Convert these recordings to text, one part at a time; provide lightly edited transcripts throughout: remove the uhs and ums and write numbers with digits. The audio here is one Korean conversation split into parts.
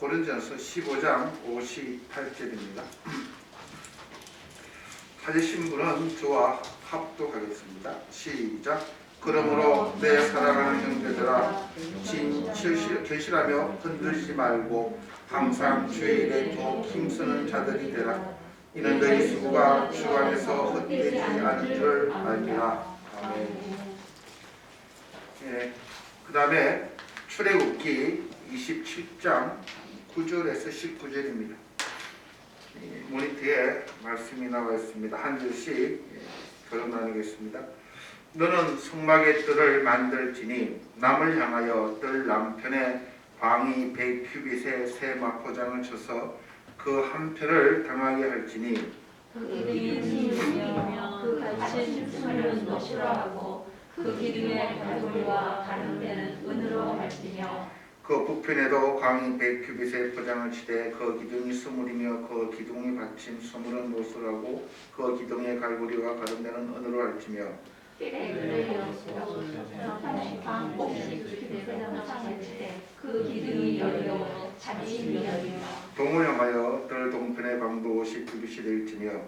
고린전서 15장 58절입니다. 찾으신 분은 저와 합독하겠습니다. 시작. 그러므로 내 사랑하는 형제들아 진실하며 흔들리지 말고 항상 주의 일에 더욱 힘쓰는 자들이 되라. 이는 너희 수고가 주 안에서 헛되지 않은 줄 알리라. 아멘. 그 다음에 출애굽기 27장 9절에서 19절입니다. 모니터에 말씀이 나와 있습니다. 한 절씩 교독 나누겠습니다. 너는 성막의 뜰을 만들지니 남을 향하여 뜰 남편에 광이 100규빗의 새 마포장을 쳐서 그 한편을 당하게 할지니 그 기둥이 스물이며 그 갇힌 스물은 노시로 하고 그 기둥의 갈고리와 가는 데는 은으로 할지며 그 북편에도 광이 100규빗의 포장을 치되 그 기둥이 스물이며 그 기둥이 받친 스물은 노수라고 그 기둥의 갈고리와 가른 데는 은으로 할지며 그 기둥이 열리고 닫힘이 열리며 동을 향하여 뜰 동편의 방도 50규빗이 될지며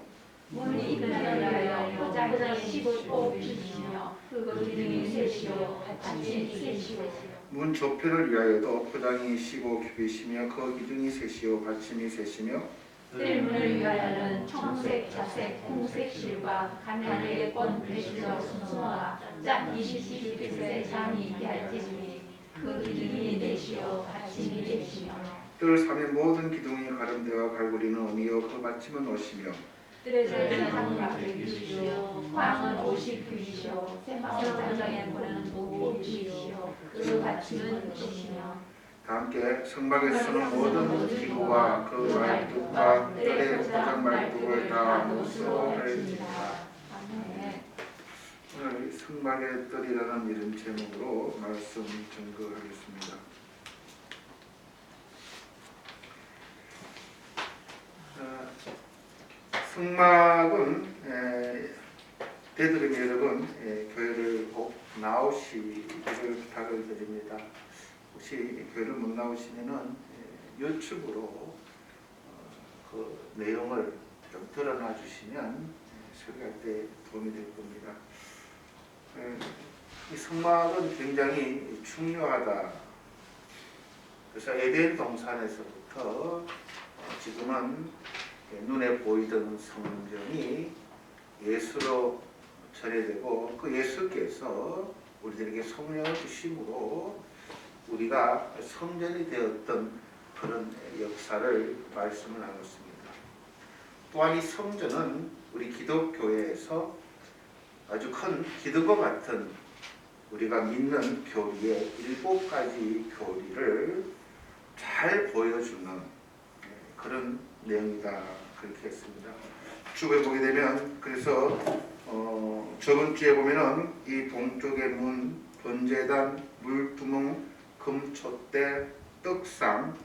문이 들어가여 포장이 15규빗이며 그 기둥이 셋이요 닫힘이 셋이요 문 조편을 위하여도 포장이 15규빗이며 그 기둥이 셋이요 받침이 셋이며 뜰문을 위하여는 청색, 자색, 홍색 실과 가늘게 꼰 배실로 수수와 짝 20규빗의 장이 있게 할지니 그 기둥이 넷이요 받침이 넷이며 뜰 삼의 모든 기둥이 가름대와 갈고리는 은이요 그 받침은 옷이며 뜰의 절은 한각 100규빗이요 광은 50규빗이요 세마장의 문은 5규빗이요 그 받침은 옷이며 다 함께 성막에 쓰는 모든 기구와 그 말뚝과 뜰의 포장 말뚝을 다 옷으로 할지니라. 오늘 성막의 뜰이라는 이런 제목으로 말씀 전거하겠습니다. 성막은 되도록이면 여러분 교회를 꼭 나오시기를 부탁을 드립니다. 혹시 교회를 못 나오시면은 유튜브로 그 내용을 좀 드러나 주시면 설교할 때 도움이 될 겁니다. 이 성막은 굉장히 중요하다. 그래서 에덴 동산에서부터 지금은 눈에 보이던 성전이 예수로 전해되고 그 예수께서 우리들에게 성령을 주심으로 우리가 성전이 되었던 그런 역사를 말씀을 나눴습니다. 또한 이 성전은 우리 기독교회에서 아주 큰 기둥과 같은 우리가 믿는 교리의 7가지 교리를 잘 보여주는 그런 내용이다 그렇게 했습니다. 주에 보게 되면 그래서 저번 주에 보면은 이 동쪽의 문, 번제단, 물두멍, 금촛대, 떡상,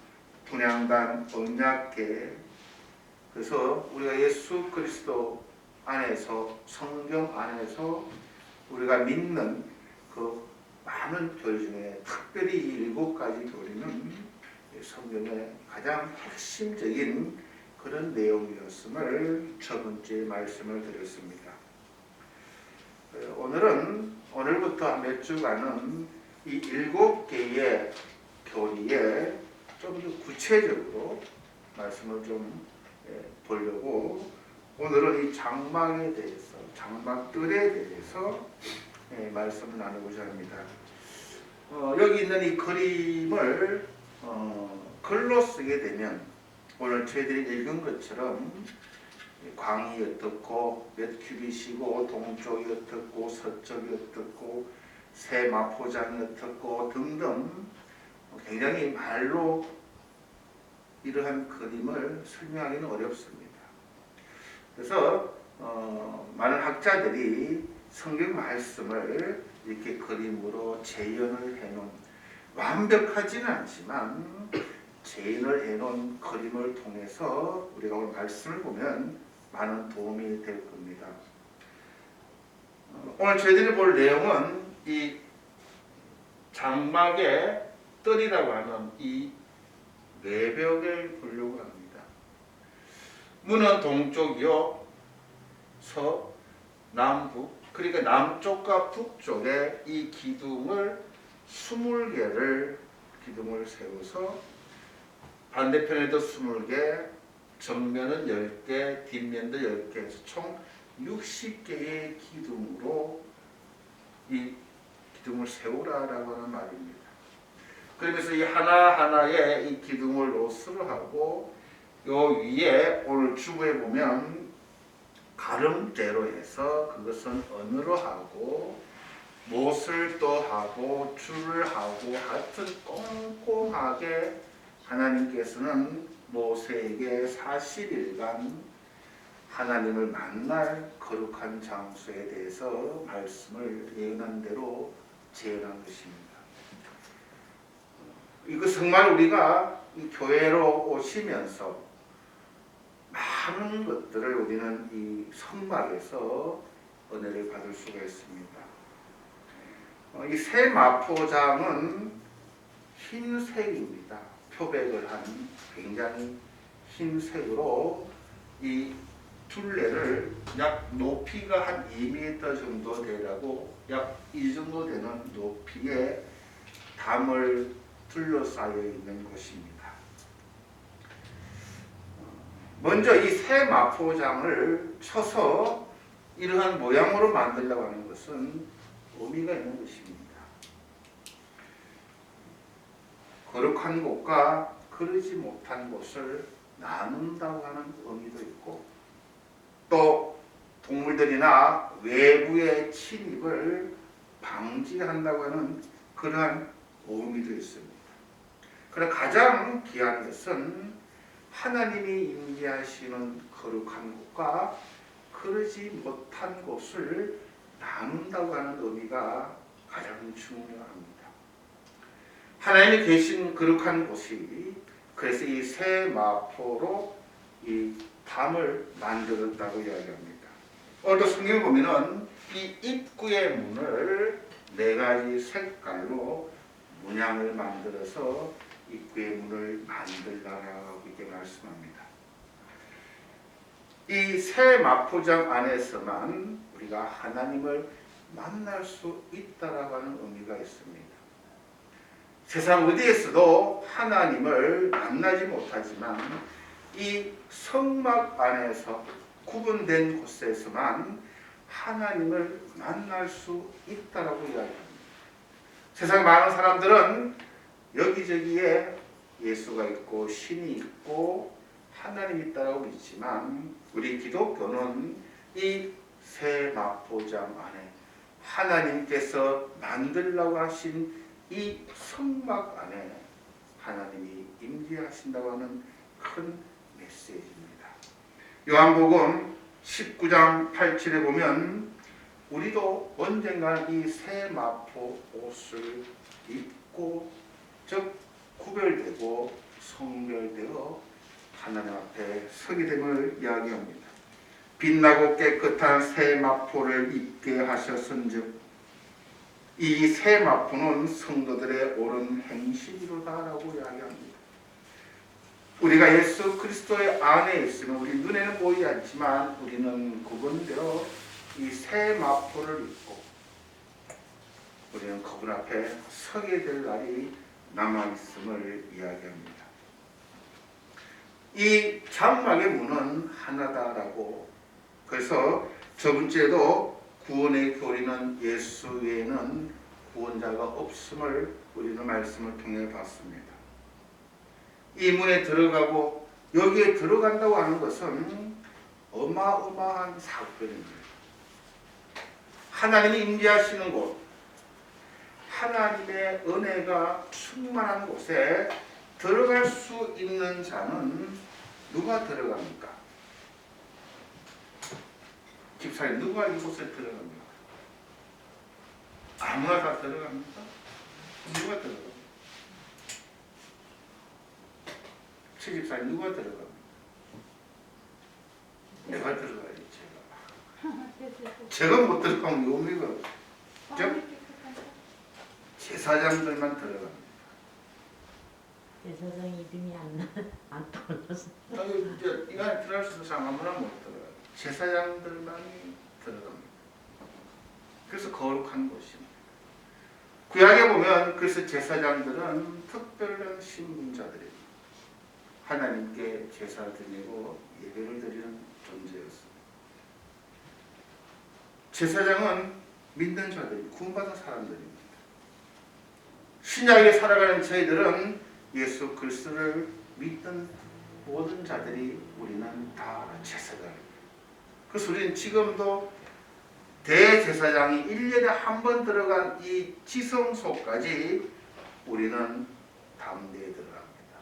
분향단, 언약궤 그래서 우리가 예수 그리스도 안에서 성경 안에서 우리가 믿는 그 많은 교리 중에 특별히 이 7가지 교리는 성경의 가장 핵심적인 그런 내용이었음을 저번 주에 말씀을 드렸습니다. 오늘부터 몇 주간은 이 7개의 교리에 좀 더 구체적으로 말씀을 좀 보려고 오늘은 이 장막에 대해서 장막들에 대해서 말씀을 나누고자 합니다. 여기 있는 이 그림을 글로 쓰게 되면 오늘 저희들이 읽은 것처럼 광이 어떻고 몇 규빗이고 동쪽이 어떻고 서쪽이 어떻고 새 마포장이 어떻고 등등 굉장히 말로 이러한 그림을 설명하기는 어렵습니다. 그래서 많은 학자들이 성경 말씀을 이렇게 그림으로 재현을 해놓은 완벽하지는 않지만 재현을 해놓은 그림을 통해서 우리가 오늘 말씀을 보면 많은 도움이 될 겁니다. 오늘 저희들이 볼 내용은 이 장막의 뜰이라고 하는 이 내벽을 보려고 합니다. 문은 동쪽이요, 남북, 그러니까 남쪽과 북쪽에 이 기둥을 20개를 기둥을 세워서 반대편에도 20개, 정면은 10개, 뒷면도 10개 해서 총 60개의 기둥으로 이 기둥을 세우라라고 하는 말입니다. 그러면서 이 하나하나의 이 기둥을 노스를 하고 요 위에 오늘 주부에 보면 가름대로 해서 그것은 언으로 하고 못을 또 하고 줄을 하고 하여튼 꼼꼼하게 하나님께서는 모세에게 40일간 하나님을 만날 거룩한 장소에 대해서 말씀을 예언한 대로 재현한 것입니다. 이거 정말 우리가 이 교회로 오시면서 많은 것들을 우리는 이 성막에서 은혜를 받을 수가 있습니다. 이 새 마포장은 흰색입니다. 표백을 한 굉장히 흰색으로 이 둘레를 약 높이가 한 2m 정도 되라고 약 이 정도 되는 높이의 담을 둘러싸여 있는 곳입니다. 먼저 이 새 마포장을 쳐서 이러한 모양으로 만들려고 하는 것은 의미가 있는 것입니다. 거룩한 곳과 그러지 못한 곳을 나눈다고 하는 의미도 있고 또 동물들이나 외부의 침입을 방지한다고 하는 그러한 의미도 있습니다. 그러나 가장 귀한 것은 하나님이 임재하시는 거룩한 곳과 그러지 못한 곳을 나눈다고 하는 의미가 가장 중요합니다. 하나님이 계신 거룩한 곳이 그래서 이 새 마포로 이 담을 만들었다고 이야기합니다. 오늘도 성경을 보면은 이 입구의 문을 4가지 색깔로 문양을 만들어서 입구의 문을 만들라라고 이렇게 말씀합니다. 이 새 마포장 안에서만 우리가 하나님을 만날 수 있다라고 하는 의미가 있습니다. 세상 어디에서도 하나님을 만나지 못하지만 이 성막 안에서 구분된 곳에서만 하나님을 만날 수 있다라고 이야기합니다. 세상 많은 사람들은 여기저기에 예수가 있고 신이 있고 하나님이 있다고 믿지만 우리 기독교는 이 새 마포장 안에 하나님께서 만들라고 하신 이 성막 안에 하나님이 임재하신다고 하는 큰 메시지입니다. 요한복음 19장 8절에 보면 우리도 언젠가 이 새 마포 옷을 입고 즉 구별되고 성별되어 하나님 앞에 서게 됨을 이야기합니다. 빛나고 깨끗한 새 마포를 입게 하셨은즉 이 새 마포는 성도들의 옳은 행실이로다라고 이야기합니다. 우리가 예수 그리스도의 안에 있으면 우리 눈에는 보이지 않지만 우리는 구분되어 이 새 마포를 입고 우리는 그분 앞에 서게 될 날이 남아있음을 이야기합니다. 이 장막의 문은 하나다라고 그래서 저번 주에도 구원의 교리는 예수 외에는 구원자가 없음을 우리는 말씀을 통해 봤습니다. 이 문에 들어가고 여기에 들어간다고 하는 것은 어마어마한 사건입니다. 하나님이 임재하시는 곳, 하나님의 은혜가 충만한 곳에 들어갈 수 있는 자는 누가 들어갑니까? 집사님 누가 이곳에 들어갑니까? 아무나 다 들어갑니까? 누가 들어갑니까? 최 집사님 누가 들어갑니까? 내가 들어가야지 제가 못 들어가면 의미가 없죠. 제사장들만 들어갑니다. 제사장 이름이 안 떠올랐어. 이제 이간에 들어갈 수 있는 사람 아무나 못 들어가요. 제사장들만이 들어갑니다. 그래서 거룩한 곳입니다. 구약에 보면 그래서 제사장들은 특별한 신분자들입니다. 하나님께 제사를 드리고 예배를 드리는 존재였습니다. 제사장은 믿는 자들이 구원받은 사람들입니다. 신약에 살아가는 저희들은 예수 그리스도를 믿는 모든 자들이 우리는 다 제사장입니다. 그래서 우리는 지금도 대제사장이 1년에 한 번 들어간 이 지성소까지 우리는 담대에 들어갑니다.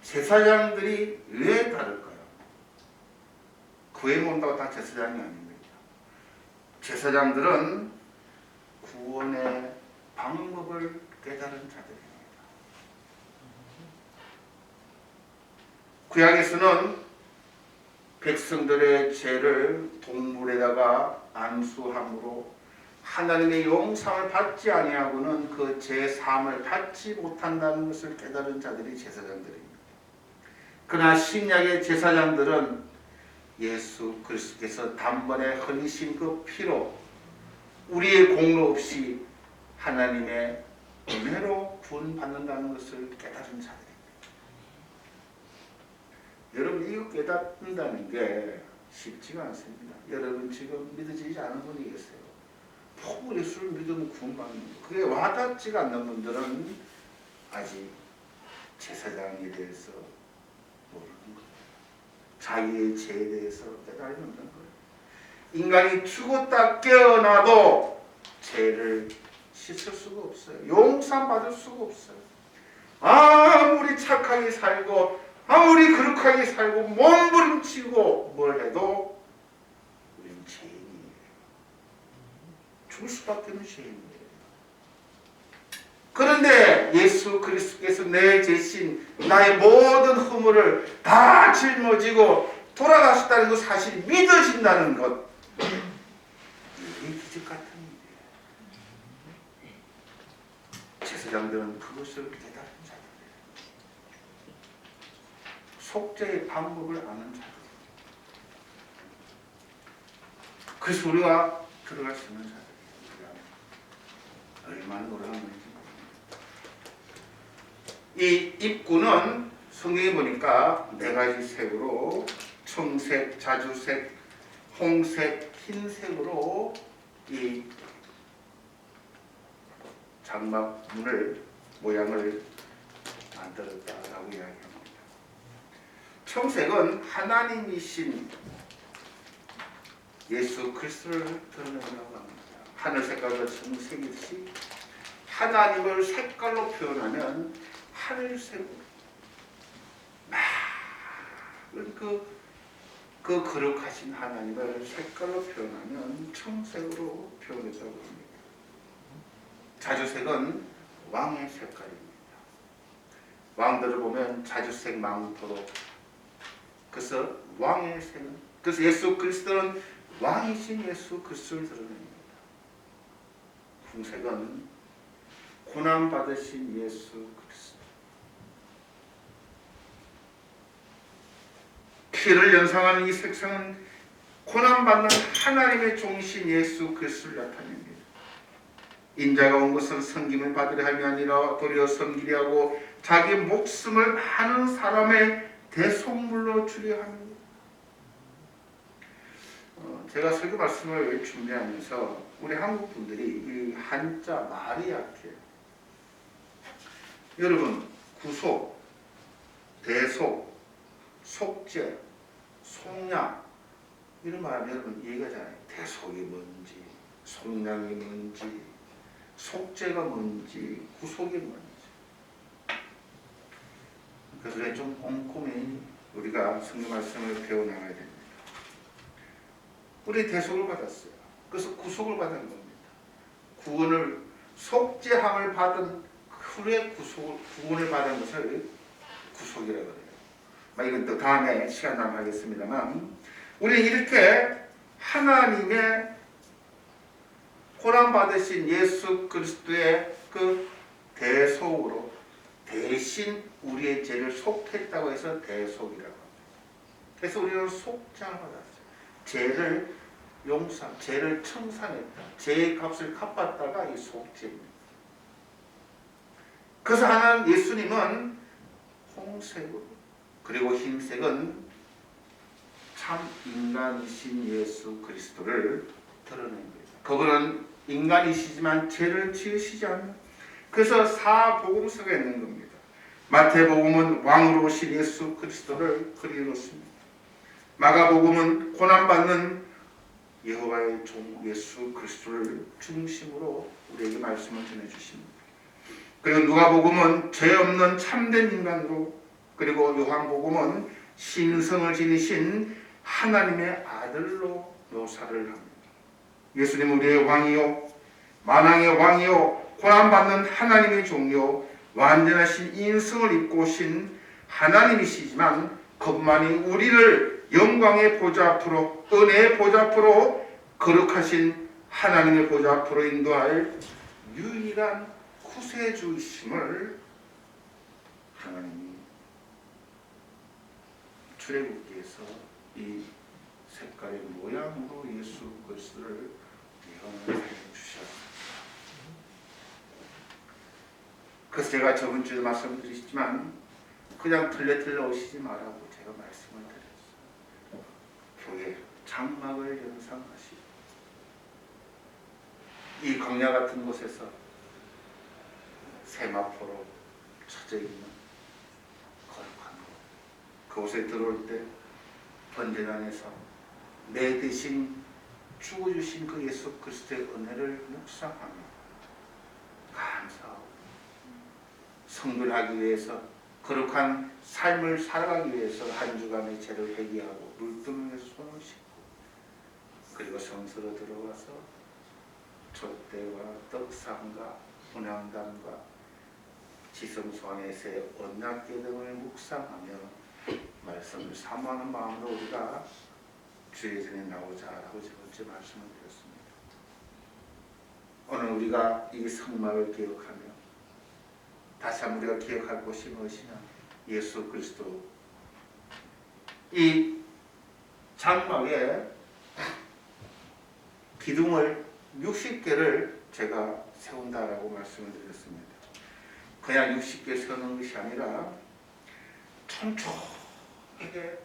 제사장들이 왜 다를까요? 구해 온다고 다 제사장이 아닙니다. 제사장들은 구원의 방법을 깨달은 자들입니다. 구약에서는 백성들의 죄를 동물에다가 안수함으로 하나님의 용상을 받지 아니하고는 그 죄 사함을 받지 못한다는 것을 깨달은 자들이 제사장들입니다. 그러나 신약의 제사장들은 예수 그리스도께서 단번에 흘리신 그 피로 우리의 공로 없이 하나님의 은혜로 구원받는다는 것을 깨달은 자들입니다. 여러분 이거 깨닫는다는 게 쉽지가 않습니다. 여러분 지금 믿어지지 않은 분이 계세요. 꼭 예수를 믿으면 구원받는 거. 그게 와닿지가 않는 분들은 아직 제사장에 대해서 모르는 거예요. 자기의 죄에 대해서 깨달지 못하는 거예요. 인간이 죽었다 깨어나도 죄를 씻을 수가 없어요. 용서받을 수가 없어요. 아무리 착하게 살고 아무리 거룩하게 살고 몸부림치고 뭘 해도 우리는 죄인이에요. 죽을 수밖에 없는 죄인이에요. 그런데 예수 그리스도께서 내 죄신 나의 모든 허물을 다 짊어지고 돌아가셨다는 그 사실이 믿어진다는 것, 이게 기적 같은 일이에요. 제사장들은 그것을 깨달은 자들이에요. 속죄의 방법을 아는 자들. 그래서 우리가 들어갈 수 있는 자들이에요. 얼마나 놀라운지. 이 입구는 성경에 보니까 4가지 색으로 청색, 자주색, 홍색, 흰색으로 이 장막 문을 모양을 만들었다라고 이야기합니다. 청색은 하나님이신 예수 그리스도를 드러낸다고 합니다. 하늘 색깔과 청색이듯이 하나님을 색깔로 표현하면 하늘색으로 그 거룩하신 하나님을 색깔로 표현하면 청색으로 표현했다고 합니다. 자주색은 왕의 색깔입니다. 왕들을 보면 자주색 망토로, 그래서 왕의 색은, 그래서 예수 그리스도는 왕이신 예수 그리스도를 드러냅니다. 흰색은 고난 받으신 예수 그리스도, 피를 연상하는 이 색상은 고난받는 하나님의 종이신 예수 그리스도를 나타냅니다. 인자가 온 것은 섬김을 받으려 함이 아니라 도리어 섬기려 하고 자기 목숨을 하는 사람의 대속물로 주려 합니다. 제가 설교 말씀을 준비하면서 우리 한국 분들이 이 한자 말이 약해요. 여러분, 구속, 대속, 속죄, 속량 이런 말하면 여러분 이해가 잘. 대속이 뭔지, 속량이 뭔지, 속죄가 뭔지, 구속이 뭔지. 그래서 좀 꼼꼼히 우리가 성경 말씀을 배워나가야 됩니다. 우리 대속을 받았어요. 그래서 구속을 받은 겁니다. 구원을, 속죄함을 받은 후에 구원을 받은 것을 구속이라고 해요. 이건 또 다음에 시간 나면 하겠습니다만, 우리는 이렇게 하나님의 고난 받으신 예수 그리스도의 그 대속으로 대신 우리의 죄를 속했다고 해서 대속이라고 합니다. 그래서 우리는 속죄를 받았어요. 죄를 죄를 청산했다. 죄의 값을 갚았다가 이 속죄입니다. 그래서 하나님 예수님은 홍색으로 그리고 흰색은 참 인간이신 예수 그리스도를 드러낸 거예요. 그거는 인간이시지만 죄를 지으시지 않는, 그래서 사복음서가 있는 겁니다. 마태복음은 왕으로 오신 예수 그리스도를 그려놓습니다. 마가복음은 고난받는 여호와의 종 예수 그리스도를 중심으로 우리에게 말씀을 전해주십니다. 그리고 누가복음은 죄 없는 참된 인간으로, 그리고 요한복음은 신성을 지니신 하나님의 아들로 묘사를 합니다. 예수님은 우리의 왕이요 만왕의 왕이요 고난받는 하나님의 종이요 완전하신 인성을 입고 오신 하나님이시지만 그뿐만이 우리를 영광의 보좌 앞으로, 은혜의 보좌 앞으로, 거룩하신 하나님의 보좌 앞으로 인도할 유일한 구세주이심을 하나님이 출애굽기에서 이 색깔의 모양으로 예수 그리스도를 예언을 해주셨습니다. 그래서 제가 저번 주에 말씀드렸지만 그냥 틀레틀레 오시지 말라고 제가 말씀을 드렸어요. 교회 장막을 연상하시고 이 광야 같은 곳에서 세마포로 쳐져 있는 거룩한 곳, 그곳에 들어올 때 번제단 안에서 내 대신 죽어주신 그 예수 그리스도의 은혜를 묵상하며 감사하고 성불하기 위해서, 거룩한 삶을 살아가기 위해서 한 주간의 죄를 회개하고 물두멍에 손을 씻고, 그리고 성소로 들어가서 촛대와 떡상과 분향단과 지성소 안에서의 언약궤 등을 묵상하며 말씀을 사모하는 마음으로 우리가 주의 전에 나오자라고 저번주에 말씀을 드렸습니다. 오늘 우리가 이 성막을 기억하며 다시 한번 우리가 기억할 곳이 무엇이냐? 예수 그리스도. 이 장막에 기둥을 60개를 제가 세운다라고 말씀을 드렸습니다. 그냥 60개 세우는 것이 아니라 촘촘하게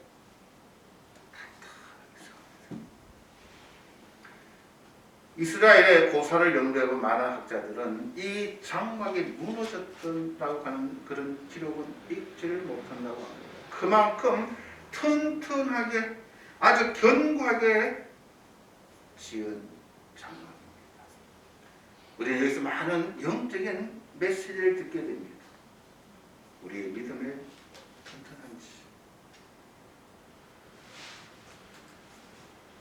이스라엘의 고사를 연구해본 많은 학자들은 이 장막이 무너졌다고 하는 그런 기록은 읽지를 못한다고 합니다. 그만큼 튼튼하게 아주 견고하게 지은 장막입니다. 우리는 여기서 많은 영적인 메시지를 듣게 됩니다. 우리의 믿음의 튼튼한지,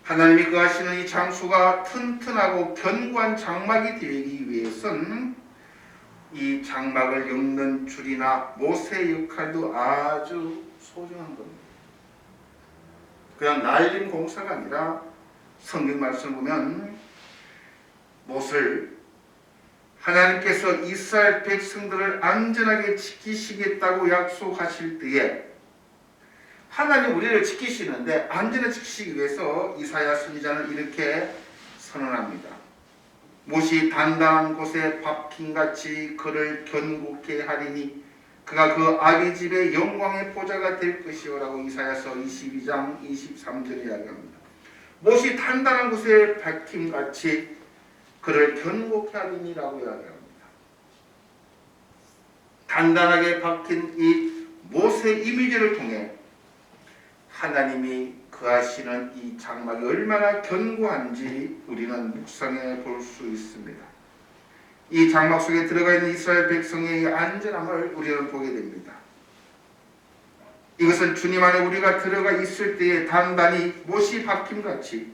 하나님이 거하시는 이 장소가 튼튼하고 견고한 장막이 되기 위해서는 이 장막을 엮는 줄이나 못의 역할도 아주 소중한 겁니다. 그냥 날림 공사가 아니라 성경 말씀을 보면 못을 하나님께서 이스라엘 백성들을 안전하게 지키시겠다고 약속하실 때에 하나님 우리를 지키시는데 안전하게 지키시기 위해서 이사야 선지자는 이렇게 선언합니다. 못이 단단한 곳에 박힌같이 그를 견고케 하리니 그가 그 아비 집의 영광의 보좌가 될 것이오라고 이사야서 22장 23절에 이야기합니다. 못이 단단한 곳에 박힌같이 그를 견고케 하리니라고 이야기합니다. 단단하게 박힌 이 못의 이미지를 통해 하나님이 거하시는 이 장막이 얼마나 견고한지 우리는 묵상해 볼 수 있습니다. 이 장막 속에 들어가 있는 이스라엘 백성의 안전함을 우리는 보게 됩니다. 이것은 주님 안에 우리가 들어가 있을 때에 단단히 못이 박힘같이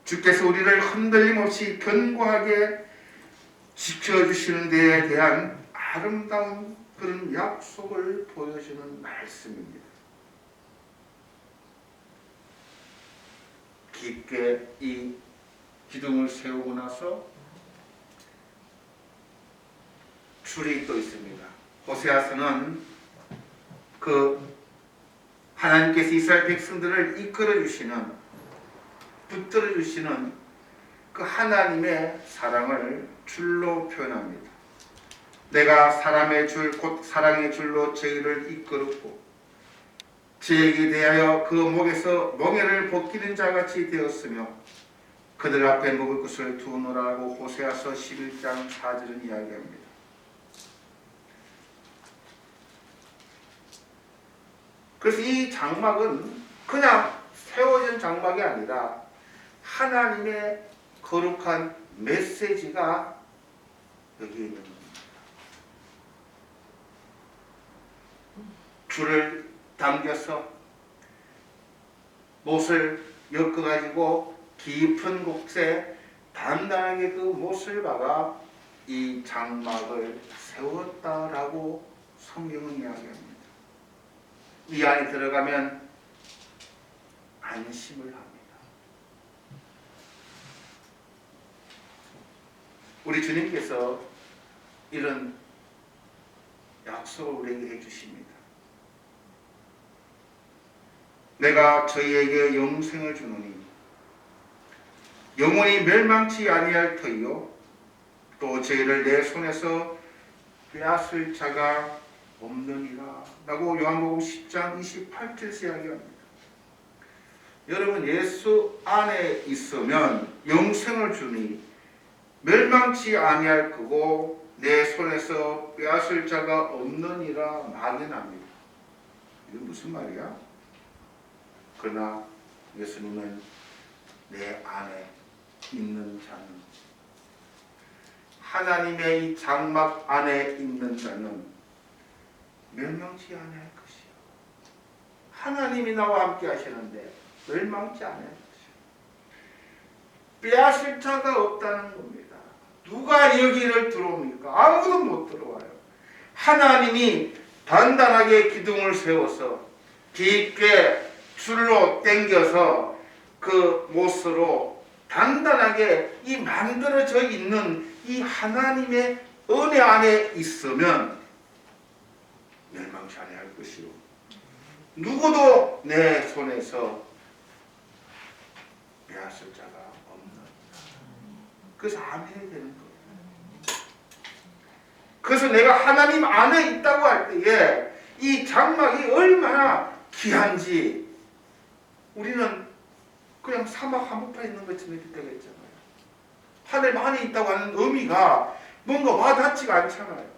주께서 우리를 흔들림 없이 견고하게 지켜주시는 데에 대한 아름다운 그런 약속을 보여주는 말씀입니다. 깊게 이 기둥을 세우고 나서 줄이 또 있습니다. 호세아서는 그 하나님께서 이스라엘 백성들을 이끌어 주시는, 붙들어 주시는 그 하나님의 사랑을 줄로 표현합니다. 내가 사람의 줄, 곧 사랑의 줄로 저희를 이끌었고 저에게 대하여 그 목에서 멍에를 벗기는 자같이 되었으며 그들 앞에 먹을 것을 두노라고 호세아서 11장 4절은 이야기합니다. 그래서 이 장막은 그냥 세워진 장막이 아니라 하나님의 거룩한 메시지가 여기에 있는 겁니다. 줄을 당겨서 못을 엮어가지고 깊은 곳에 단단하게 그 못을 박아 이 장막을 세웠다라고 성경은 이야기합니다. 이 안에 들어가면 안심을 합니다. 우리 주님께서 이런 약속을 우리에게 해주십니다. 내가 저희에게 영생을 주노니 영원히 멸망치 아니할 터이요 또 저희를 내 손에서 빼앗을 자가 없느니라 라고 요한복음 10장 28절에서 이야기합니다. 여러분, 예수 안에 있으면 영생을 주니 멸망치 아니할 거고 내 손에서 빼앗을 자가 없느니라 막연합니다. 이게 무슨 말이야? 그러나 예수님은 내 안에 있는 자는, 하나님의 이 장막 안에 있는 자는 멸망치 아니할 것이요. 하나님이 나와 함께 하시는데 멸망치 아니할 것이요. 빼앗을 자가 없다는 겁니다. 누가 여기를 들어옵니까? 아무도 못 들어와요. 하나님이 단단하게 기둥을 세워서 깊게 줄로 당겨서 그 못으로 단단하게 이 만들어져 있는 이 하나님의 은혜 안에 있으면 멸망치 아니할 것이요 누구도 내 손에서 빼앗을 자가 없는. 그래서 아멘이 되는 거예요. 그래서 내가 하나님 안에 있다고 할 때에 이 장막이 얼마나 귀한지 우리는 그냥 사막 한복판에 있는 것처럼 이렇게 되겠잖아요. 하나님 안에 있다고 하는 의미가 뭔가 와닿지가 않잖아요.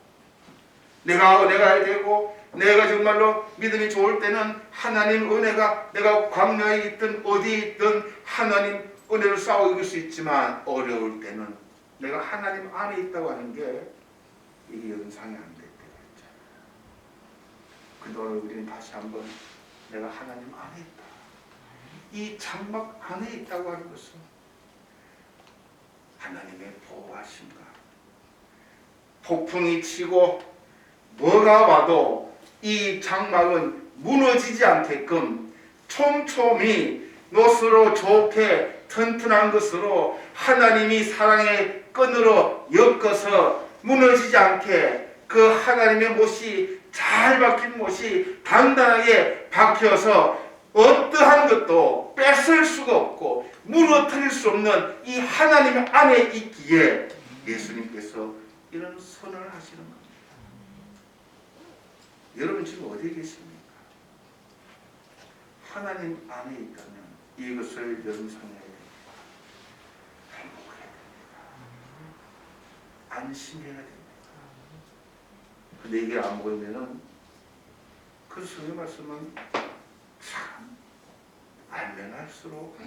내가 은혜가 되고 내가 정말로 믿음이 좋을 때는 하나님 은혜가 내가 광야에 있든 어디에 있든 하나님 은혜를 쌓아 이길 수 있지만 어려울 때는 내가 하나님 안에 있다고 하는 게 이게 연상이 안 될 때가 있잖아요. 근데 오늘 우리는 다시 한번 내가 하나님 안에 있다. 이 장막 안에 있다고 하는 것은 하나님의 보호하심과 폭풍이 치고 뭐가 와도 이 장막은 무너지지 않게끔 촘촘히 못으로 좋게 튼튼한 것으로 하나님이 사랑의 끈으로 엮어서 무너지지 않게 그 하나님의 못이 잘 박힌 못이 단단하게 박혀서 어떠한 것도 뺏을 수가 없고 무너뜨릴 수 없는 이 하나님 안에 있기에 예수님께서 이런 선언을 하시는 겁니다. 여러분 지금 어디에 계십니까? 하나님 안에 있다면 이것을 연상해야 됩니다. 행복해야 됩니다. 안심해야 됩니다. 근데 이게 안 보이면은 그 성경 말씀은 참 알면 할수록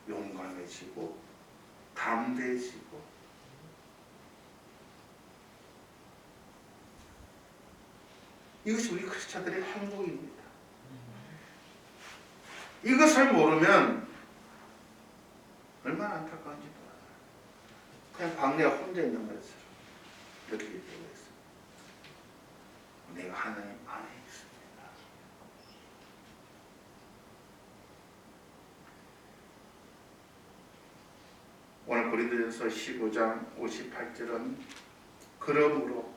용감해지고 담대해지고 이것이 우리 크리스찬들의 행복입니다. 이것을 모르면 얼마나 안타까운지 몰라요. 그냥 광야에 혼자 있는 것처럼 이렇게 되고 있어요. 내가 하나님 안에 있습니다. 오늘 고린도전서 15장 58절은 그러므로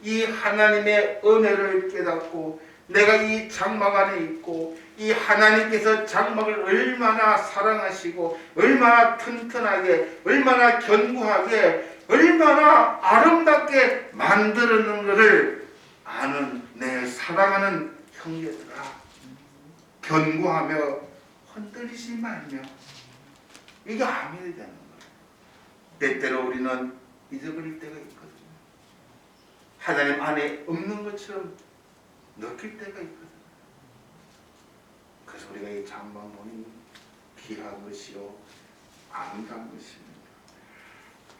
이 하나님의 은혜를 깨닫고 내가 이 장막 안에 있고 이 하나님께서 장막을 얼마나 사랑하시고 얼마나 튼튼하게 얼마나 견고하게 얼마나 아름답게 만들었는 것을 아는 내 사랑하는 형제들아, 견고하며 흔들리지 말며 이게 아멘이 되는 거예요. 때때로 우리는 잊어버릴 때가 있거든요. 하나님 안에 없는 것처럼 느낄 때가 있거든요. 그래서 우리가 이 장막문이 귀한 것이요 아름다운 것입니다.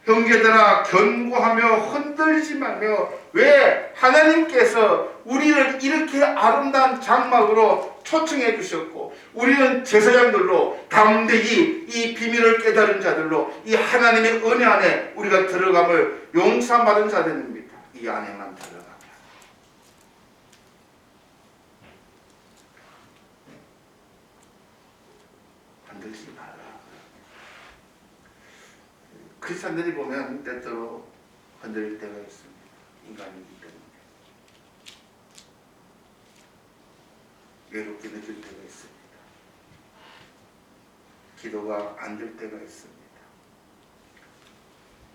형제들아, 견고하며 흔들리지 말며, 왜 하나님께서 우리를 이렇게 아름다운 장막으로 초청해 주셨고 우리는 제사장들로 담대히 이 비밀을 깨달은 자들로 이 하나님의 은혜 안에 우리가 들어감을 용서받은 자들입니다. 이 안에만 들어가면 흔들리지 말라. 크리스찬들이 보면 때때로 흔들릴 때가 있습니다. 인간이기 때문에 외롭게 느낄 때가 있습니다. 기도가 안 될 때가 있습니다.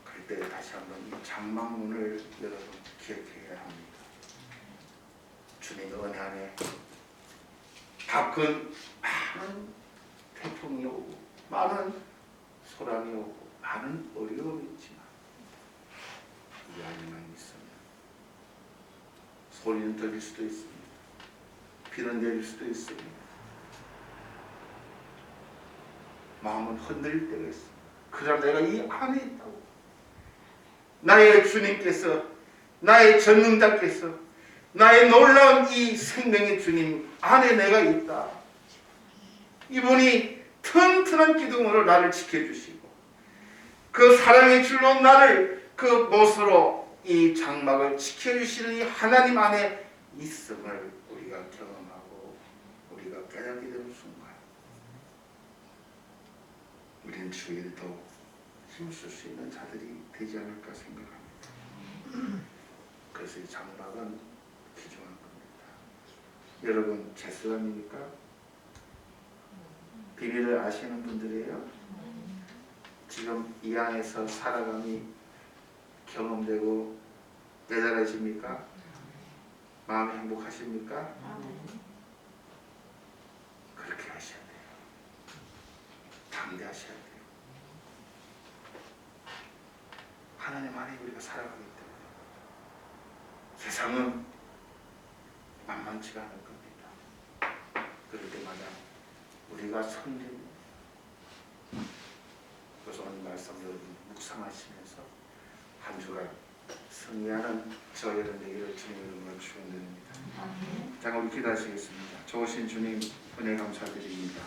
그럴 때 다시 한번 이 장막문을 여러분 기억해야 합니다. 주님의 은혜 안에 밖은 많은 태풍이 오고 많은 소란이 오고 많은 어려움이 있지만 이 안에만 있으면 소리는 들릴 수도 있습니다. 비는 내릴 수도 있습니다. 마음은 흔들릴 때가 있습니다. 그러나 내가 이 안에 있다고, 나의 주님께서, 나의 전능자께서, 나의 놀라운 이 생명의 주님 안에 내가 있다. 이분이 튼튼한 기둥으로 나를 지켜주시고 그 사랑의 줄로 나를 그 못으로 이 장막을 지켜주시는 이 하나님 안에 있음을 우리가 경험하고 우리가 깨닫게 되는 순간 우리는 주위에 더 힘쓸 수 있는 자들이 되지 않을까 생각합니다. 그래서 이 장막은 귀중한 겁니다. 여러분 제사장입니까? 비밀을 아시는 분들이에요? 지금 이 안에서 살아감이 경험되고 깨달아집니까? 마음이 행복하십니까? 그렇게 하셔야 돼요. 담대하셔야 돼요. 하나님 안에 우리가 살아가기 때문에 세상은 만만치가 않을 겁니다. 그럴 때마다 우리가 선진, 그래서 오늘 말씀 여러분 묵상하시면서 한 주간 승리하는 저 여러분 되기를 주님의 이름으로 축원드립니다. 잠깐 우리 기도하시겠습니다. 좋으신 주님 은혜 감사드립니다.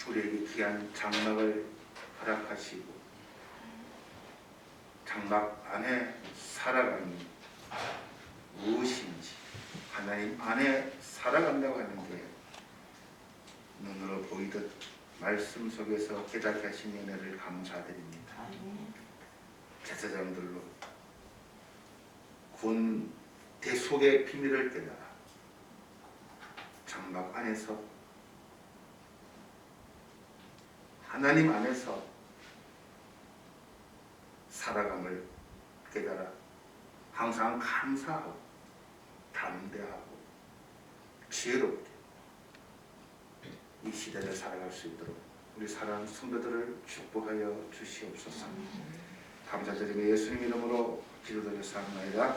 우리에게 귀한 장막을 허락하시고 장막 안에 살아감이 무엇인지 하나님 안에 살아간다고 하는데 눈으로 보이듯 말씀 속에서 깨닫게 하신 은혜를 감사드립니다. 제사장들로 군 대속의 비밀을 깨달아 장막 안에서 하나님 안에서 살아감을 깨달아 항상 감사하고 담대하고 지혜롭게 이 시대를 살아갈 수 있도록 우리 사랑하는 성도들을 축복하여 주시옵소서. 감사드리며 예수님 이름으로 기도드려 사랑하나이다.